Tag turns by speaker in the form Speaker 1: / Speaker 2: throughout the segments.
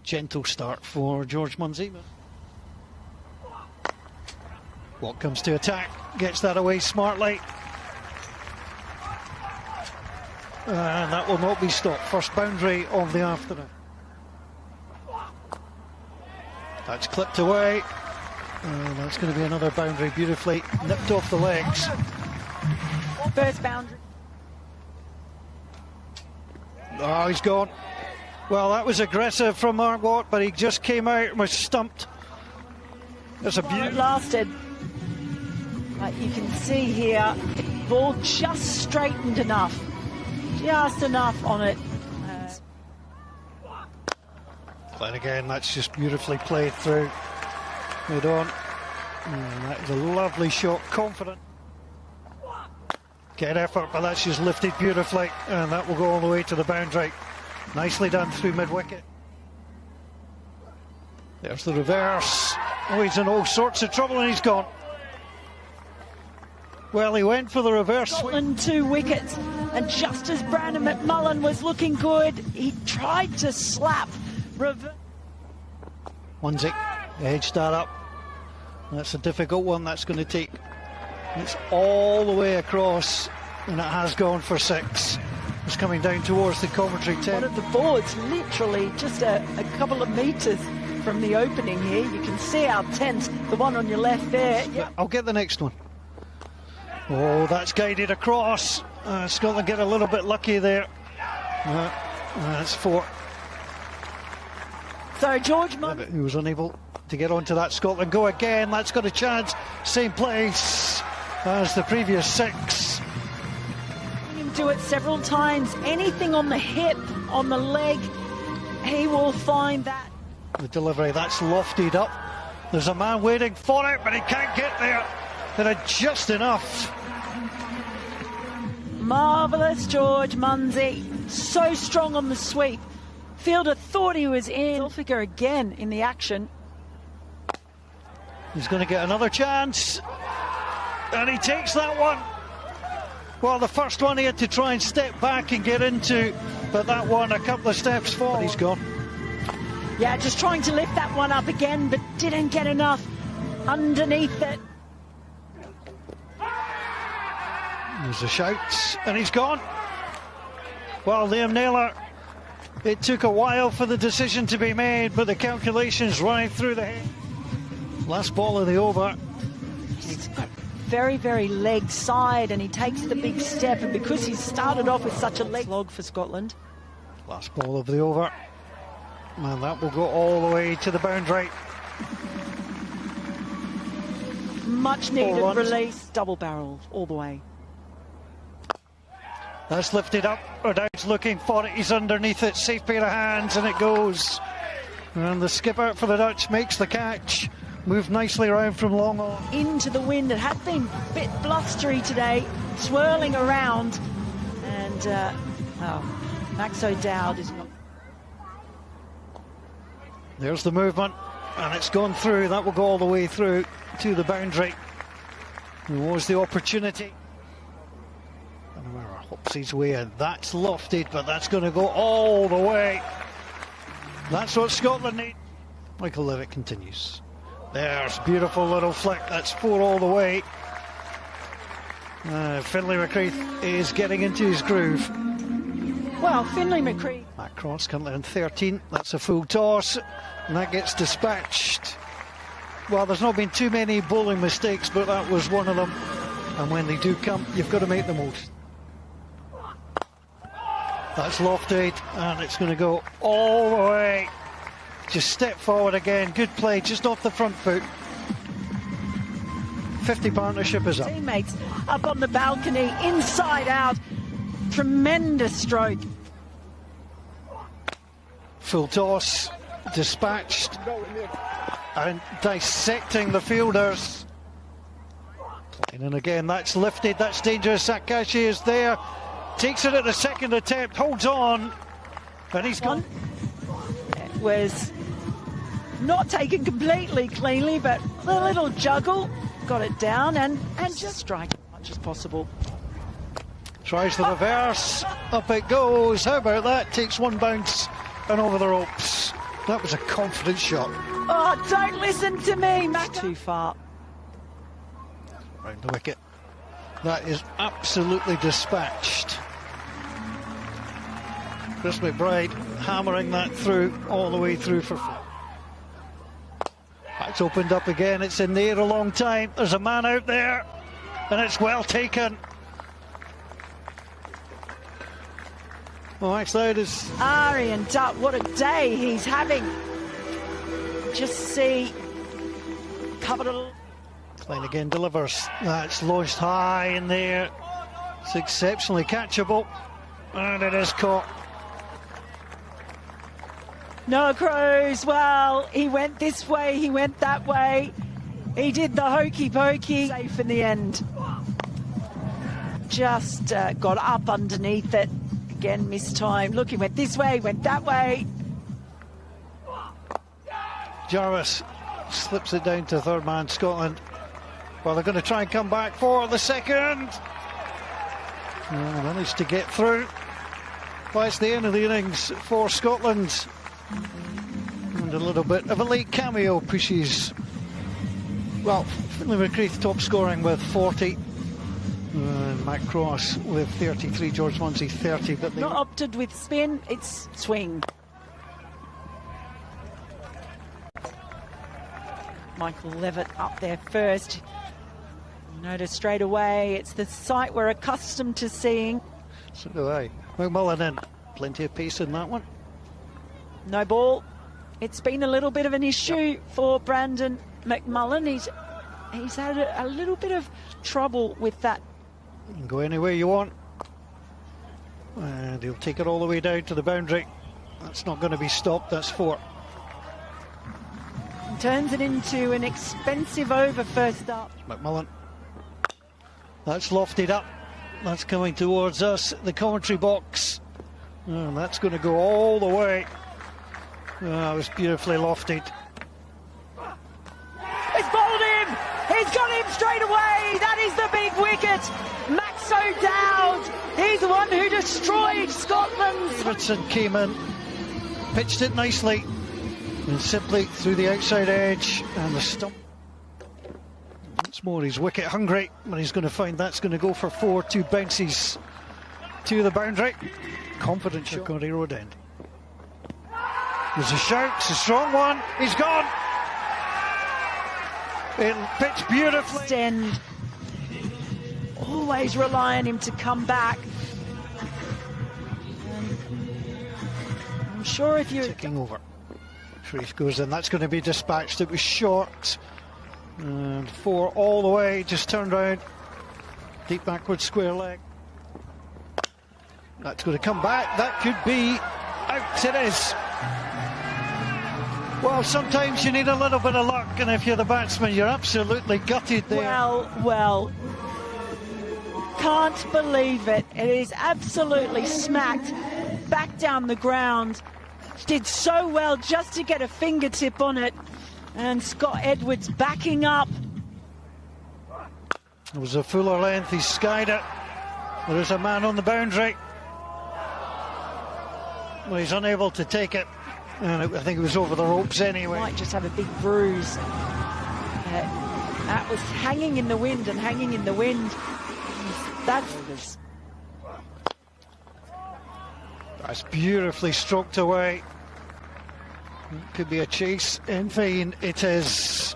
Speaker 1: gentle start for George Munsey. Watt comes to attack, gets that away smartly. And that will not be stopped. First boundary of the afternoon. That's clipped away. And that's going to be another boundary, beautifully nipped off the legs.
Speaker 2: First boundary.
Speaker 1: Oh, he's gone. Well, that was aggressive from Mark Watt, but he just came out and was stumped. That's a beauty.
Speaker 2: It lasted. But you can see here, ball just straightened enough. Just enough on it.
Speaker 1: And again, that's just beautifully played through. Mid on. That is a lovely shot, confident. Get effort, but that's just lifted beautifully, and that will go all the way to the boundary. Nicely done through mid-wicket. There's the reverse. Oh, he's in all sorts of trouble and he's gone. Well, he went for the reverse.
Speaker 2: Scotland 2 wickets, and just as Brandon McMullen was looking good, he tried to slap.
Speaker 1: Munsey, edge that up. That's a difficult one. That's going to take. It's all the way across, and it has gone for 6. It's coming down towards the commentary tent.
Speaker 2: One of the boards, literally just a couple of metres from the opening here. You can see our tent, the one on your left there. Yep.
Speaker 1: I'll get the next one. Oh, that's guided across. Scotland get a little bit lucky there. That's 4.
Speaker 2: So George Munsey,
Speaker 1: he was unable to get onto that. Scotland go again. That's got a chance. Same place as the previous 6.
Speaker 2: him do it several times. Anything on the hip, on the leg, he will find that.
Speaker 1: The delivery, that's lofted up. There's a man waiting for it, but he can't get there. They're just enough.
Speaker 2: Marvellous George Munsey, so strong on the sweep. Fielder thought he was in. Zulfikar again in the action.
Speaker 1: He's going to get another chance, and he takes that one. Well, the first one he had to try and step back and get into, but that one a couple of steps forward. He's gone.
Speaker 2: Yeah, just trying to lift that one up again, but didn't get enough underneath it.
Speaker 1: There's a shout, and he's gone. Well, Liam Naylor, it took a while for the decision to be made, but the calculations right through the head. Last ball of the over.
Speaker 2: He's got very, very leg side, and he takes the big step, and because he's started off with such a leg log for Scotland.
Speaker 1: Last ball of the over. And that will go all the way to the boundary.
Speaker 2: Much needed release. Double barrel all the way.
Speaker 1: That's lifted up. O'Dowd's looking for it. He's underneath it. Safe pair of hands, and it goes. And the skipper for the Dutch makes the catch. Moved nicely around from long on.
Speaker 2: Into the wind. It had been a bit blustery today, swirling around. And, Max O'Dowd is not.
Speaker 1: There's the movement, and it's gone through. That will go all the way through to the boundary. There was the opportunity. And where hops his way in. That's lofted, but that's going to go all the way. That's what Scotland need. Michael Levitt continues. There's beautiful little flick. That's 4 all the way. Finlay McCreath is getting into his groove.
Speaker 2: Well, Finlay McCreath.
Speaker 1: Matt Cross currently on 13. That's a full toss, and that gets dispatched. Well, there's not been too many bowling mistakes, but that was one of them. And when they do come, you've got to make the most. That's lofted, and it's going to go all the way. Just step forward again. Good play, just off the front foot. 50 partnership is up.
Speaker 2: Teammates up on the balcony, inside out. Tremendous stroke.
Speaker 1: Full toss, dispatched, and dissecting the fielders. And again, that's lifted, that's dangerous. Sakashi is there, takes it at the second attempt, holds on, and he's gone.
Speaker 2: It was not taken completely cleanly, but a little juggle, got it down, and just strike as much as possible.
Speaker 1: Tries the reverse, up it goes. How about that? Takes one bounce and over the ropes. That was a confident shot.
Speaker 2: Oh, don't listen to me, Mac. Too far.
Speaker 1: Round the wicket. That is absolutely dispatched. Chris McBride hammering that through, all the way through for 4. That's opened up again. It's in the air a long time. There's a man out there, and it's well taken. Well, actually, it is.
Speaker 2: Arian Dutt, what a day he's having. Just see, covered a.
Speaker 1: Klein again delivers. That's launched high in there. It's exceptionally catchable, and it is caught.
Speaker 2: Noah Crows, well, he went this way, he went that way. He did the hokey pokey. Safe in the end. Just got up underneath it. Again, missed time. Look, he went this way, went that way.
Speaker 1: Jarvis slips it down to third man, Scotland. Well, they're going to try and come back for the second. Managed to get through. Well, it's the end of the innings for Scotland. And a little bit of a late cameo pushes, well, Finlay McCreath top scoring with 40. Matt Cross with 33, George Munsey 30. But
Speaker 2: Not opted with spin, it's swing. Michael Levitt up there first. Notice straight away, it's the sight we're accustomed to seeing.
Speaker 1: So do I. McMullen in. Plenty of pace in that one.
Speaker 2: No ball. It's been a little bit of an issue for Brandon McMullen. He's had a little bit of trouble with that.
Speaker 1: You can go anywhere you want. And he'll take it all the way down to the boundary. That's not going to be stopped. That's 4.
Speaker 2: Turns it into an expensive over first up.
Speaker 1: McMullen. That's lofted up. That's coming towards us, the commentary box. And that's going to go all the way. That was beautifully lofted.
Speaker 2: He's bowled him! He's got him straight away! That is the big wicket! Max O'Dowd! He's the one who destroyed Scotland!
Speaker 1: Davidson came in, pitched it nicely, and simply through the outside edge and the stump. Once more, he's wicket hungry, but he's going to find that's going to go for 4. 2 bounces to the boundary. Confident shot. Cody Road end. There's a shout, it's a strong one, he's gone! It pitched beautifully.
Speaker 2: End. Always rely on him to come back. I'm sure if you're...
Speaker 1: Ticking over. Sharif goes in, that's going to be dispatched, it was short. And 4 all the way, just turned round. Deep backward square leg. That's going to come back, that could be out, it is. Well, sometimes you need a little bit of luck, and if you're the batsman, you're absolutely gutted there.
Speaker 2: Well, can't believe it. It is absolutely smacked back down the ground. Did so well just to get a fingertip on it, and Scott Edwards backing up.
Speaker 1: It was a fuller length, he skied it. There is a man on the boundary. Well, he's unable to take it. And I think it was over the ropes anyway.
Speaker 2: Might just have a big bruise. That was hanging in the wind and hanging in the wind. That's
Speaker 1: beautifully stroked away. It could be a chase. In vain, it is.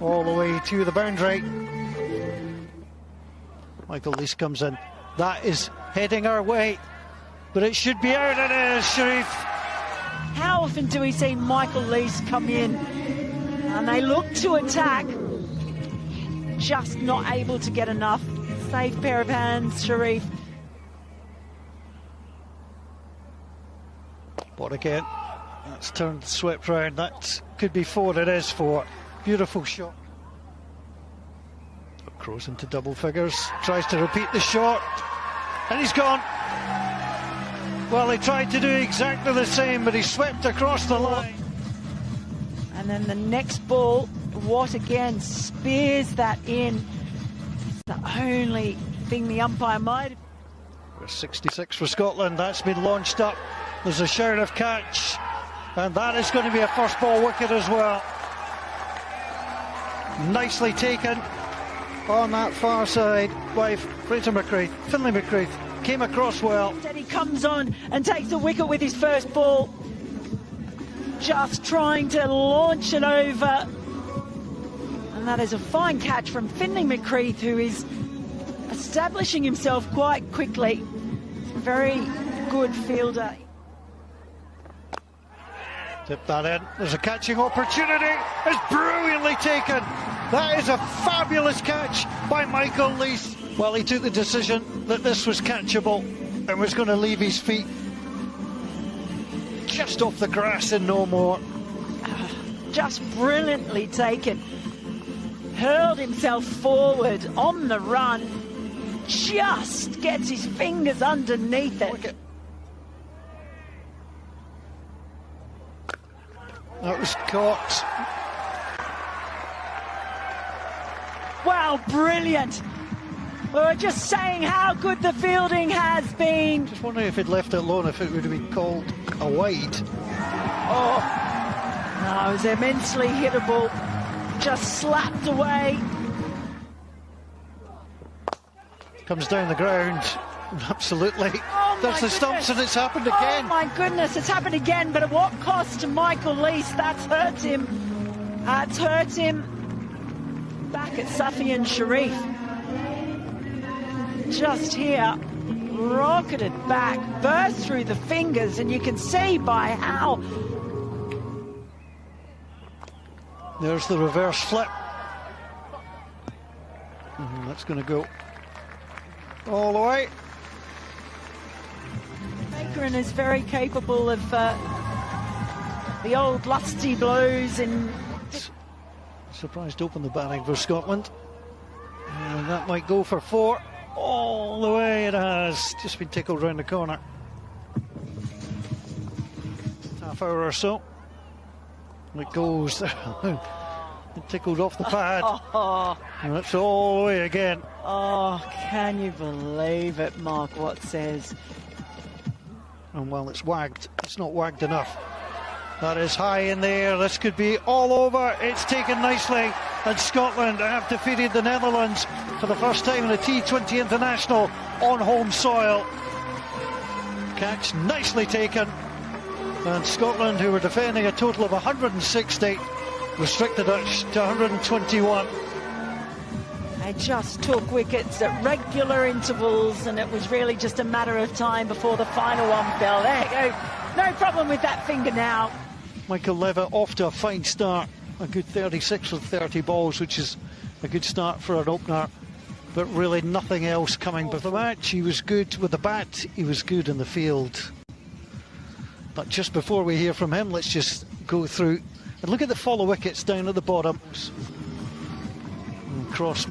Speaker 1: All the way to the boundary. Michael Lees comes in. That is heading our way. But it should be out. It is, Sharif.
Speaker 2: How often do we see Michael Lees come in and they look to attack, just not able to get enough? Safe pair of hands, Sharif.
Speaker 1: What again? That's turned, swept round. That could be 4. It is 4. Beautiful shot. Crows into double figures. Tries to repeat the shot. And he's gone. Well, he tried to do exactly the same, but he swept across the line.
Speaker 2: And then the next ball, Watt again spears that in. It's the only thing the umpire might.
Speaker 1: 66 for Scotland. That's been launched up. There's a shout of catch. And that is going to be a first ball wicket as well. Nicely taken on that far side by Finlay McCreath came across well.
Speaker 2: He comes on and takes a wicket with his first ball. Just trying to launch it over. And that is a fine catch from Finlay McCreath, who is establishing himself quite quickly. Very good fielder.
Speaker 1: Tip that in. There's a catching opportunity. It's brilliantly taken. That is a fabulous catch by Michael Lees. Well, he took the decision that this was catchable and was going to leave his feet just off the grass and no more.
Speaker 2: Just brilliantly taken. Hurled himself forward on the run. Just gets his fingers underneath it.
Speaker 1: That was caught.
Speaker 2: Wow, brilliant. We were just saying how good the fielding has been.
Speaker 1: Just wondering if he'd left it alone, if it would have been called a wide.
Speaker 2: Oh, no, it was immensely hittable. Just slapped away.
Speaker 1: Comes down the ground. Absolutely.
Speaker 2: Oh,
Speaker 1: there's the stumps, and it's happened again.
Speaker 2: Oh my goodness, it's happened again, but at what cost to Michael Lees? That's hurt him. That's hurt him. Back at Safi and Sharif. Just here, rocketed back, burst through the fingers, and you can see by how.
Speaker 1: There's the reverse flip. That's going to go all the way.
Speaker 2: Bakerin is very capable of the old lusty blows.
Speaker 1: Surprised to open the batting for Scotland. And that might go for 4. All the way it has. Just been tickled round the corner. Half hour or so. It goes. It tickled off the pad. And it's all the way again.
Speaker 2: Oh, can you believe it, Mark, what says?
Speaker 1: And while it's wagged, it's not wagged enough. That is high in the air. This could be all over. It's taken nicely. And Scotland have defeated the Netherlands for the first time in a T20 international on home soil. Catch nicely taken. And Scotland, who were defending a total of 160, restricted it to 121.
Speaker 2: They just took wickets at regular intervals, and it was really just a matter of time before the final one fell. There you go. No problem with that finger now.
Speaker 1: Michael Levitt off to a fine start. A good 36 with 30 balls, which is a good start for an opener. But really nothing else coming with the match. He was good with the bat. He was good in the field. But just before we hear from him, let's just go through and look at the follow wickets down at the bottom. Cross